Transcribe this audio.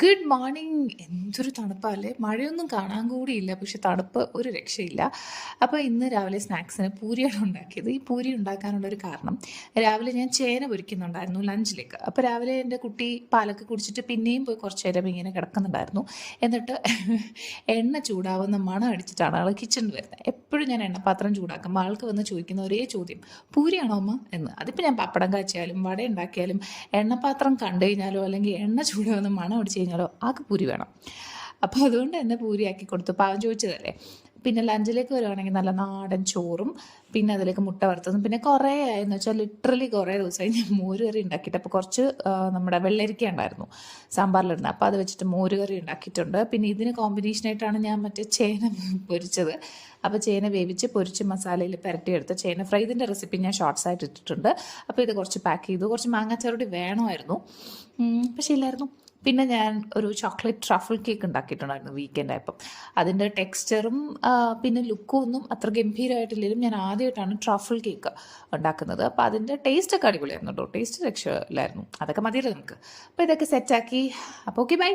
Good morning. എന്തൊരു തണുപ്പല്ലേ! മഴയൊന്നും കാണാൻ കൂടിയില്ല. പക്ഷെ തണുപ്പ് ഒരു രക്ഷയില്ല. അപ്പോൾ ഇന്ന് രാവിലെ സ്നാക്സിന് പൂരിയാണ് ഉണ്ടാക്കിയത്. ഈ പൂരി ഉണ്ടാക്കാനുള്ളൊരു കാരണം, രാവിലെ ഞാൻ ചേന പൊരിക്കുന്നുണ്ടായിരുന്നു ലഞ്ചിലേക്ക്. അപ്പോൾ രാവിലെ എൻ്റെ കുട്ടി പാലൊക്കെ കുടിച്ചിട്ട് പിന്നെയും പോയി കുറച്ച് നേരം ഇങ്ങനെ കിടക്കുന്നുണ്ടായിരുന്നു. എന്നിട്ട് എണ്ണ ചൂടാവുന്ന മണം അടിച്ചിട്ടാണ് ആൾ കിച്ചണിൽ വരുന്നത്. എപ്പോഴും ഞാൻ എണ്ണപ്പാത്രം ചൂടാക്കുമ്പോൾ ആൾക്ക് വന്ന് ചോദിക്കുന്ന ഒരേ ചോദ്യം, പൂരിയാണോ അമ്മ എന്ന്. അതിപ്പോൾ ഞാൻ പപ്പടം കാച്ചിയാലും വട ഉണ്ടാക്കിയാലും എണ്ണപ്പാത്രം കണ്ടു കഴിഞ്ഞാലോ അല്ലെങ്കിൽ എണ്ണ ചൂടാവുന്ന മണം അടിച്ച് കഴിഞ്ഞാലോ ആൾക്ക് പൂരി വേണം. അപ്പോൾ അതുകൊണ്ട് തന്നെ പൂരിയാക്കി കൊടുത്തു. പാവം ചോദിച്ചതല്ലേ. പിന്നെ ലഞ്ചിലേക്ക് വരുവാണെങ്കിൽ നല്ല നാടൻ ചോറും പിന്നെ അതിലേക്ക് മുട്ട വറുത്തതും പിന്നെ കുറേ ആയെന്ന് വെച്ചാൽ ലിറ്ററലി കുറേ ദിവസമായി ഞാൻ മോരുകറി ഉണ്ടാക്കിയിട്ട്. അപ്പോൾ കുറച്ച് നമ്മുടെ വെള്ളരിക്ക ഉണ്ടായിരുന്നു സാമ്പാറിലിടുന്നത്, അപ്പോൾ അത് വെച്ചിട്ട് മോരുകറി ഉണ്ടാക്കിയിട്ടുണ്ട്. പിന്നെ ഇതിന് കോമ്പിനേഷനായിട്ടാണ് ഞാൻ മറ്റേ ചേന പൊരിച്ചത്. അപ്പോൾ ചേന വേവിച്ച് പൊരിച്ച് മസാലയിൽ പുരട്ടിയെടുത്ത് ചേന ഫ്രൈ, ഇതിൻ്റെ റെസിപ്പി ഞാൻ ഷോർട്സ് ആയിട്ട് ഇട്ടിട്ടുണ്ട്. അപ്പോൾ ഇത് കുറച്ച് പാക്ക് ചെയ്തു. കുറച്ച് മാങ്ങാച്ചാറുകൂടി വേണമായിരുന്നു, പക്ഷേ ഇല്ലായിരുന്നു. പിന്നെ ഞാൻ ഒരു ചോക്ലേറ്റ് ട്രഫിൾ കേക്ക് ഉണ്ടാക്കിയിട്ടുണ്ടായിരുന്നു വീക്കെൻഡ് ആയപ്പം. അതിൻ്റെ ടെക്സ്ചറും പിന്നെ ലുക്കും ഒന്നും അത്ര ഗംഭീരമായിട്ടില്ലെങ്കിലും ഞാൻ ആദ്യമായിട്ടാണ് ട്രഫിൾ കേക്ക് ഉണ്ടാക്കുന്നത്. അപ്പോൾ അതിൻ്റെ ടേസ്റ്റൊക്കെ അടിപൊളിയായിരുന്നു കേട്ടോ. ടേസ്റ്റ് രക്ഷയില്ലായിരുന്നു. അതൊക്കെ മതിയല്ലോ നമുക്ക്. അപ്പോൾ ഇതൊക്കെ സെറ്റാക്കി. അപ്പോൾ ഓക്കെ, ബൈ.